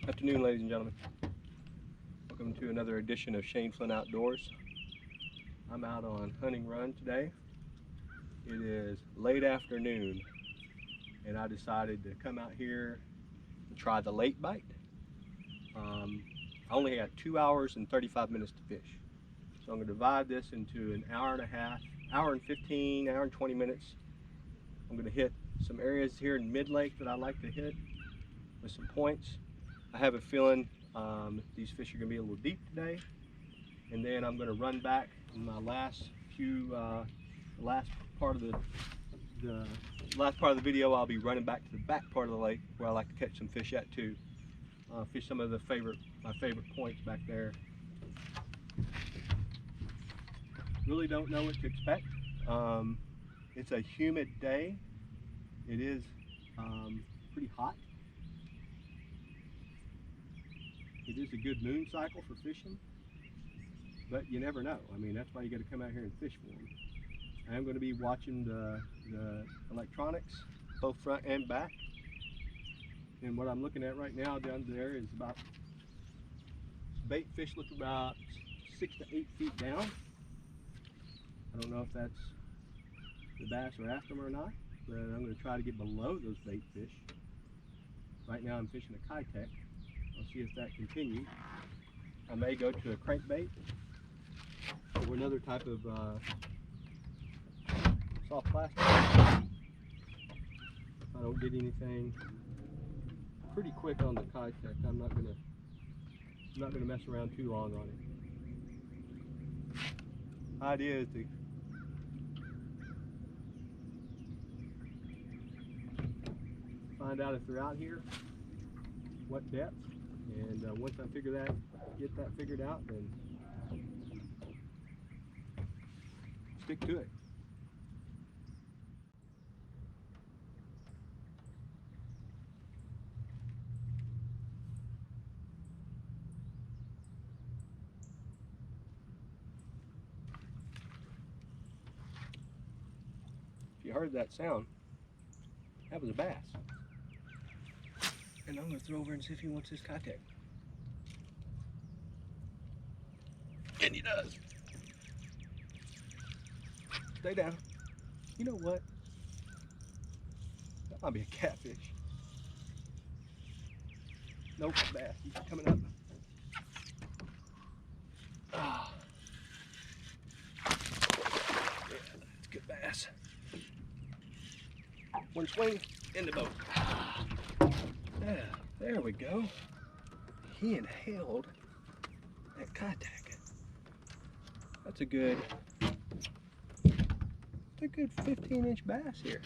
Afternoon, ladies and gentlemen. Welcome to another edition of Shane Flint Outdoors. I'm out on hunting run today. It is late afternoon, and I decided to come out here and try the late bite. I only had 2 hours and 35 minutes to fish, so I'm going to divide this into an hour and a half, hour and 15, hour and 20 minutes. I'm going to hit some areas here in mid-lake that I like to hit with some points. I have a feeling these fish are going to be a little deep today, and then I'm going to run back in my last part of the last part of the video. I'll be running back to the back part of the lake where I like to catch some fish at too. Fish some of my favorite points back there. Really don't know what to expect. It's a humid day. It is pretty hot. It is a good moon cycle for fishing, but you never know. I mean, that's why you got to come out here and fish for them. I am going to be watching the electronics, both front and back. And what I'm looking at right now down there is about bait fish look about 6 to 8 feet down. I don't know if that's the bass are after them or not, but I'm going to try to get below those bait fish. Right now I'm fishing a cant. I'll see if that continues. I may go to a crankbait or another type of soft plastic. If I don't get anything pretty quick on the cant, I'm not gonna mess around too long on it. Idea is to find out if they're out here, what depth, and once I get that figured out, then stick to it. If you heard that sound, that was a bass. And I'm going to throw over and see if he wants his contact. And he does. Stay down. You know what? That might be a catfish. Nope, bass. He's coming up. Ah. Yeah, that's a good bass. One swing in the boat. Yeah, there we go. He inhaled that contact. That's a good 15-inch bass here.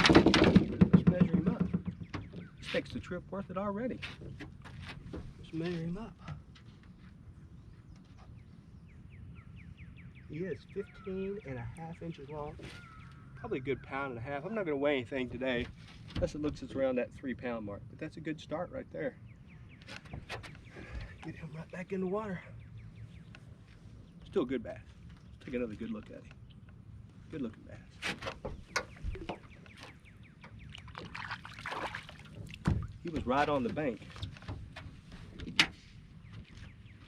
Let's measure him up. This makes the trip worth it already. Let's measure him up. He is 15.5 inches long. Probably a good 1.5 pounds. I'm not going to weigh anything today, unless it looks it's around that 3-pound mark. But that's a good start right there. Get him right back in the water. Still a good bass. Let's take another good look at him. Good looking bass. He was right on the bank.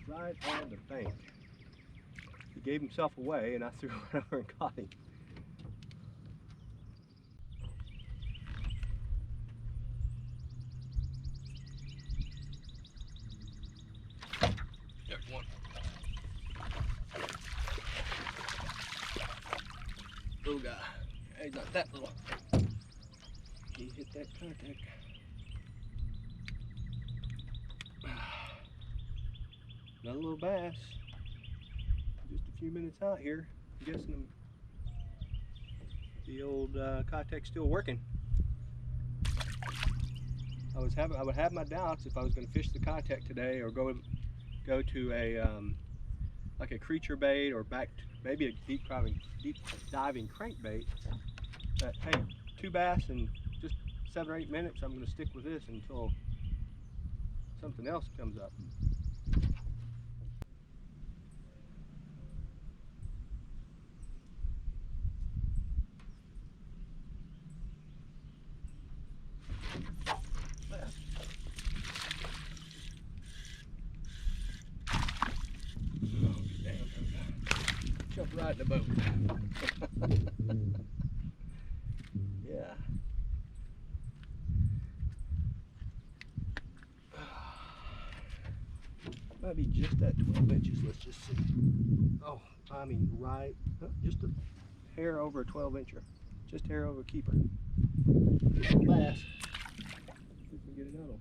Right on the bank. He gave himself away, and I threw it over and caught him. There's one. Little guy. Yeah, he's not that little. He hit that contact. Another little bass. Just a few minutes out here. I'm guessing the old contact's still working. I would have my doubts if I was going to fish the contact today, or go to a like a creature bait, or maybe a deep diving crankbait. But hey, 2 bass in just 7 or 8 minutes. I'm going to stick with this until something else comes up. riding a boat. Yeah. Might be just at 12 inches. Let's just see. Oh, I mean, right, just a hair over a 12 incher. Just hair over a keeper. Little bass. See if we can get another one.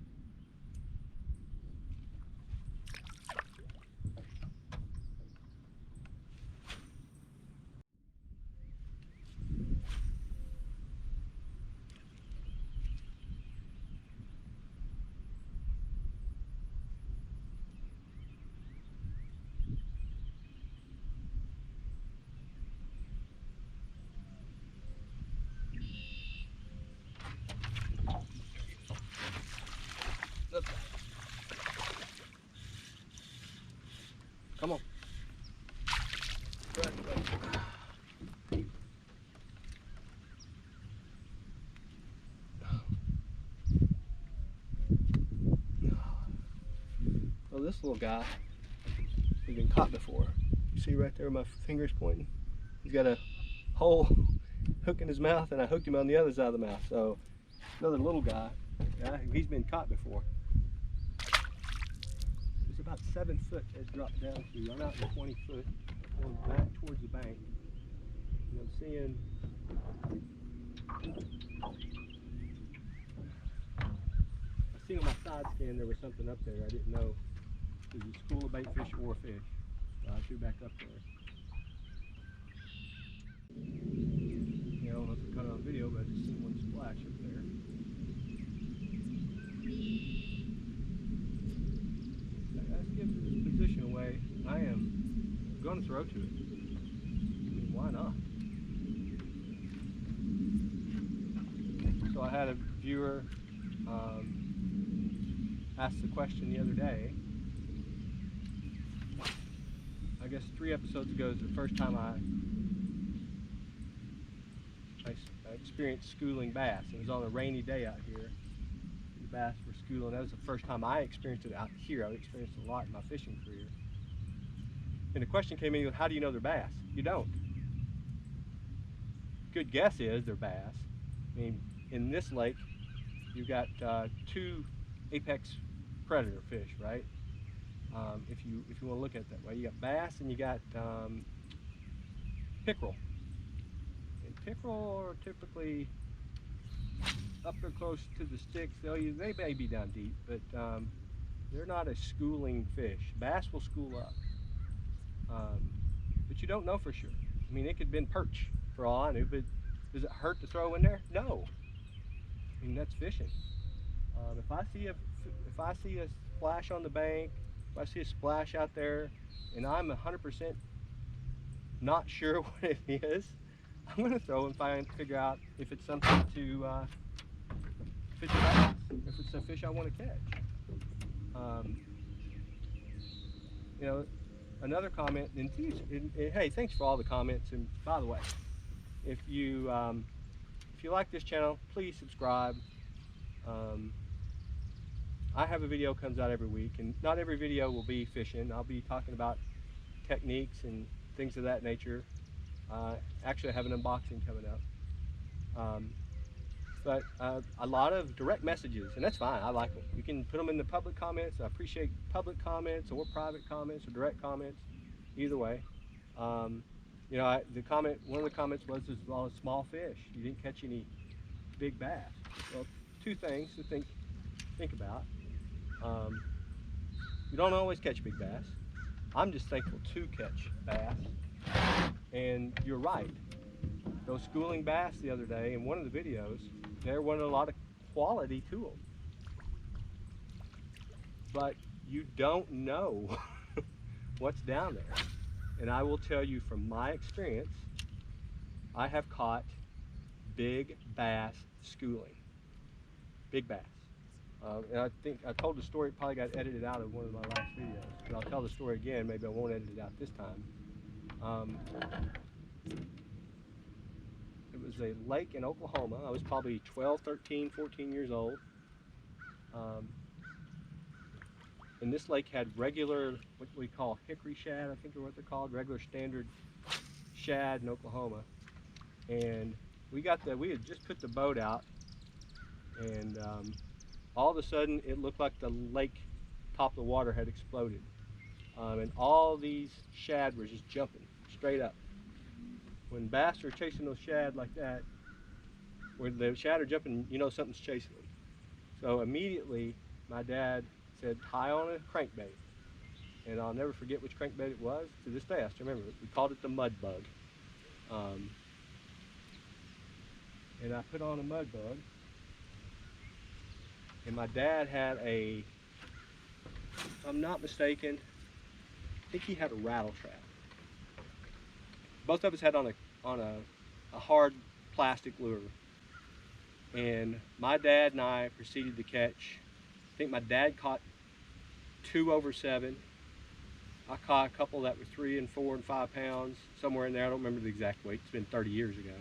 Look. Come on. Right. Well, this little guy has been caught before. You see right there my finger's pointing? He's got a whole hook in his mouth, and I hooked him on the other side of the mouth. So another little guy. Yeah, he's been caught before. It's about 7 foot as dropped down to. I'm out to 20 foot, going back towards the bank. And I'm seeing I seen on my side scan there was something up there. I didn't know if it was a school of bait fish or a fish. So I threw back up there. Yeah, I don't know if it cut on video, but I just seen one splash up there. That gives its position away. I am going to throw to it. I mean, why not? So I had a viewer ask the question the other day. I guess 3 episodes ago is the first time I experienced schooling bass. It was on a rainy day out here. The bass were schooling. That was the first time I experienced it out here. I've experienced it a lot in my fishing career. And the question came in, how do you know they're bass? You don't. Good guess is they're bass. I mean, in this lake, you've got 2 apex predator fish, right? If you want to look at it that way, you got bass and you got pickerel. And pickerel are typically up there close to the sticks. They may be down deep, but they're not a schooling fish. Bass will school up, but you don't know for sure. I mean, it could have been perch for all I knew, but does it hurt to throw in there? No. I mean, that's fishing. If I see a splash on the bank, if I see a splash out there, and I'm 100% not sure what it is, I'm going to throw and figure out if it's something to fish a bass, if it's a fish I want to catch. You know, another comment, and hey, thanks for all the comments. And by the way, if you like this channel, please subscribe. I have a video comes out every week, and not every video will be fishing. I'll be talking about techniques and things of that nature. Actually, I have an unboxing coming up. But a lot of direct messages, and that's fine. I like them. You can put them in the public comments. I appreciate public comments or private comments or direct comments, either way. You know, one of the comments was there's a lot of small fish. You didn't catch any big bass. Well, 2 things to think about. You don't always catch big bass. I'm just thankful to catch bass. And you're right. Those schooling bass the other day in one of the videos, there wasn't a lot of quality to them. But you don't know what's down there. And I will tell you from my experience, I have caught big bass schooling. Big bass. And I think I told the story, it probably got edited out of one of my last videos. But I'll tell the story again, maybe I won't edit it out this time. It was a lake in Oklahoma. I was probably 12, 13, 14 years old. And this lake had regular, what we call hickory shad, I think are what they're called, regular standard shad in Oklahoma, and we had just put the boat out, and all of a sudden it looked like the lake top of the water had exploded, and all these shad were just jumping straight up. When bass are chasing those shad like that, when the shad are jumping, you know something's chasing them. So immediately my dad said, tie on a crankbait. And I'll never forget which crankbait it was. To this day I still remember it. We called it the mud bug. And I put on a mud bug, and my dad had a, if I'm not mistaken, I think he had a rattle trap. Both of us had on a hard plastic lure. And my dad and I proceeded to catch, I think my dad caught 2 over 7. I caught a couple that were 3 and 4 and 5 pounds, somewhere in there. I don't remember the exact weight. It's been 30 years ago,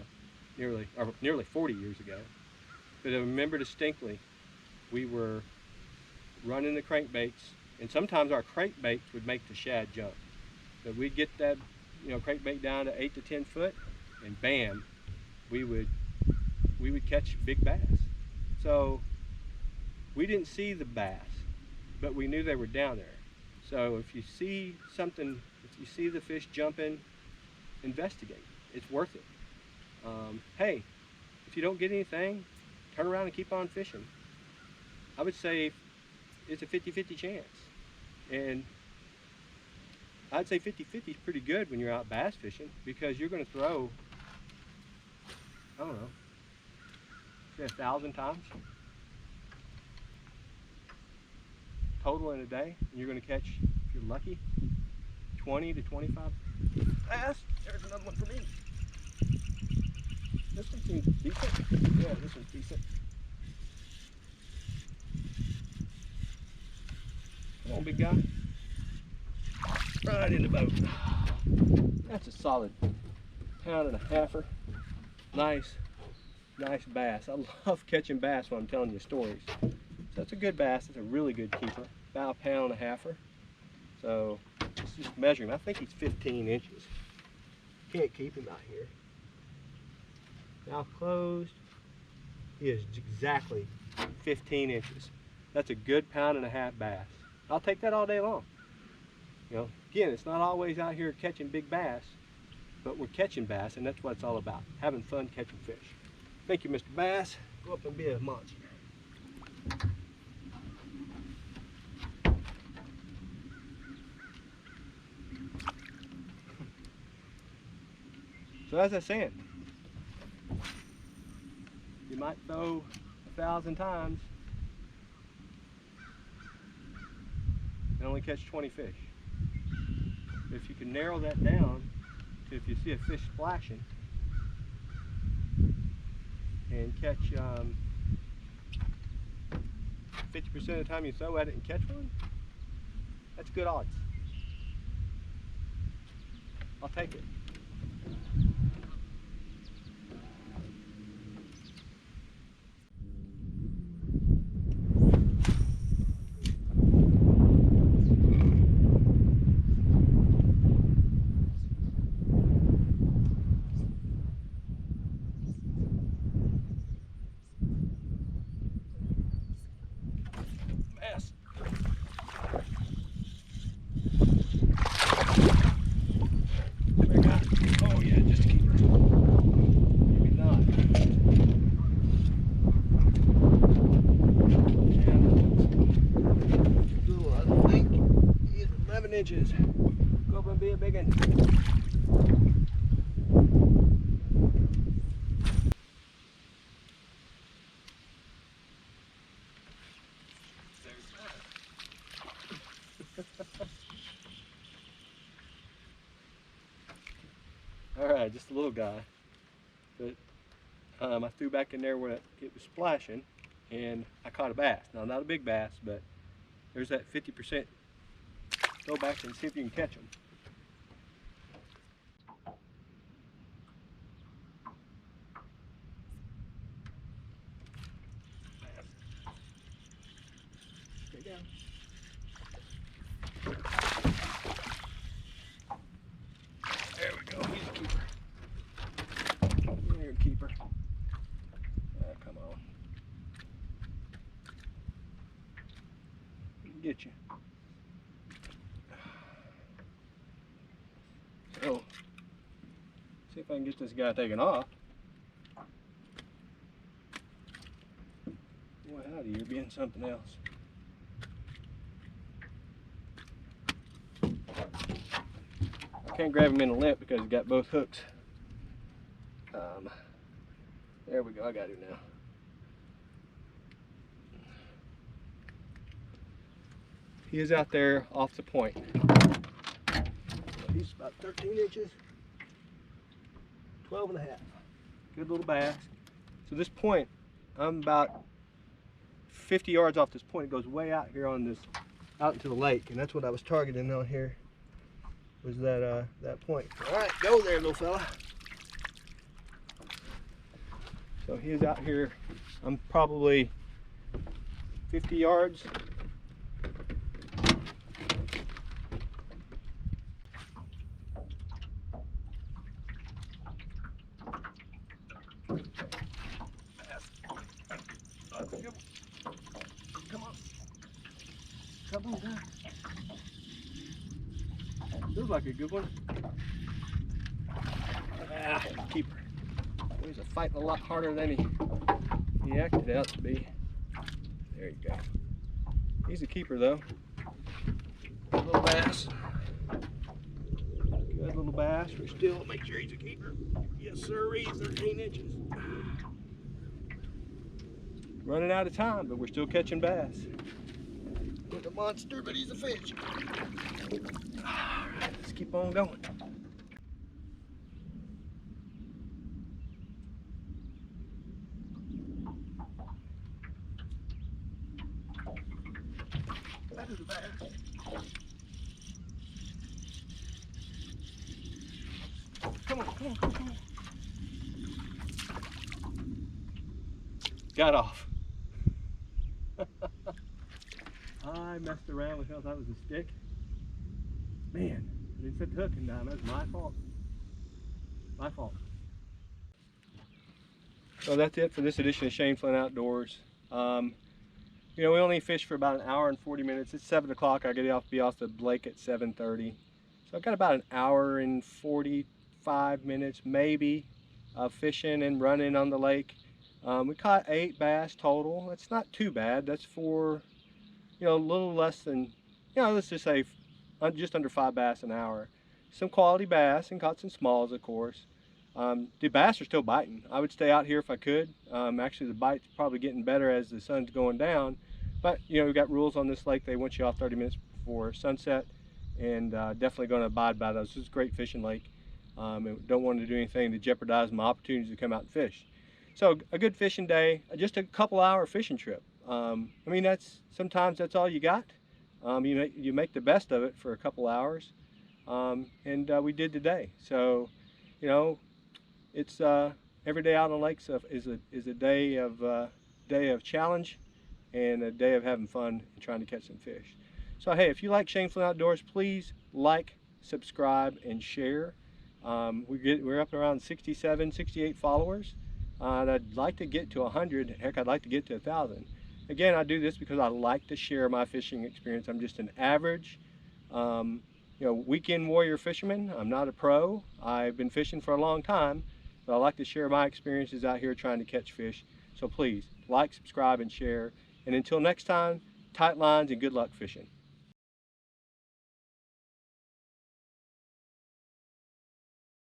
nearly 40 years ago. But I remember distinctly, we were running the crankbaits, and sometimes our crankbaits would make the shad jump. So we'd get that, crankbait down to 8 to 10 foot, and bam, we would catch big bass. So we didn't see the bass, but we knew they were down there. So if you see something, if you see the fish jumping, investigate. It's worth it. Hey, if you don't get anything, turn around and keep on fishing. I would say it's a 50-50 chance. And I'd say 50-50 is pretty good when you're out bass fishing, because you're going to throw, I don't know, say 1,000 times total in a day, and you're going to catch, if you're lucky, 20 to 25 bass. There's another one for me. This one seems decent. Yeah, this one's decent. Come on, big guy. Right in the boat. That's a solid 1.5-pounder. Nice bass. I love catching bass when I'm telling you stories. So that's a good bass. It's a really good keeper. About 1.5 pounder. So let's just measure him. I think he's 15 inches. Can't keep him out here. Mouth closed. He is exactly 15 inches. That's a good 1.5-pound bass. I'll take that all day long. Again, it's not always out here catching big bass, but we're catching bass, and that's what it's all about. Having fun catching fish. Thank you, Mr. Bass. Go up and be a monster. So as I said, you might throw 1,000 times and only catch 20 fish. If you can narrow that down to, if you see a fish splashing and catch 50% of the time you throw at it and catch one, that's good odds. I'll take it. Bass. Oh yeah, just a keeper. Maybe not. Ooh, I think he is 11 inches. Go up and be a big one. Alright, just a little guy. But I threw back in there when it was splashing, and I caught a bass. Now, not a big bass, but there's that 50%. Go back and see if you can catch them. Stay down. There we go. He's a keeper. get you. So, see if I can get this guy taken off. Boy, howdy, you're being something else. I can't grab him in the lip because he's got both hooks. There we go, I got him now. He is out there off the point. He's about 13 inches, 12 and a half. Good little bass. So this point, I'm about 50 yards off this point. It goes way out here on this, out into the lake, and that's what I was targeting out here, was that point. All right, go there, little fella. So he is out here. I'm probably 50 yards. Come on. Come on down. Feels like a good one. Ah, keeper. He's fighting a lot harder than he acted out to be. There you go. He's a keeper though. Good little bass. Good little bass. We're still, make sure he's a keeper. Yes sir, he's 13 inches. Running out of time, but we're still catching bass. He's a monster, but he's a fish. All right, let's keep on going. That is a bass. Come on, come on, come on, come on. Got off. I messed around with how that was a stick. Man, I didn't set the hook in time. That's my fault. My fault. So that's it for this edition of Shane Flint Outdoors. You know, we only fish for about an hour and 40 minutes. It's 7 o'clock. I get be off the lake at 7:30. So I've got about an hour and 45 minutes maybe of fishing and running on the lake. We caught 8 bass total. That's not too bad. That's for, you know, a little less than, you know, let's just say just under 5 bass an hour. Some quality bass and caught some smalls, of course. The bass are still biting. I would stay out here if I could. Actually, the bite's probably getting better as the sun's going down. But, you know, we've got rules on this lake. They want you off 30 minutes before sunset, and definitely going to abide by those. This is a great fishing lake. And don't want to do anything to jeopardize my opportunities to come out and fish. So a good fishing day, just a couple-hour fishing trip. I mean, sometimes that's all you got. You make the best of it for a couple hours, and we did today. So, you know, it's every day out on the lakes is a day of challenge and a day of having fun and trying to catch some fish. So hey, if you like Shane Flint Outdoors, please like, subscribe, and share. We're up around 67, 68 followers. And I'd like to get to 100. Heck, I'd like to get to 1,000. Again, I do this because I like to share my fishing experience. I'm just an average, you know, weekend warrior fisherman. I'm not a pro. I've been fishing for a long time, but I like to share my experiences out here trying to catch fish. So please like, subscribe, and share. And until next time, tight lines and good luck fishing.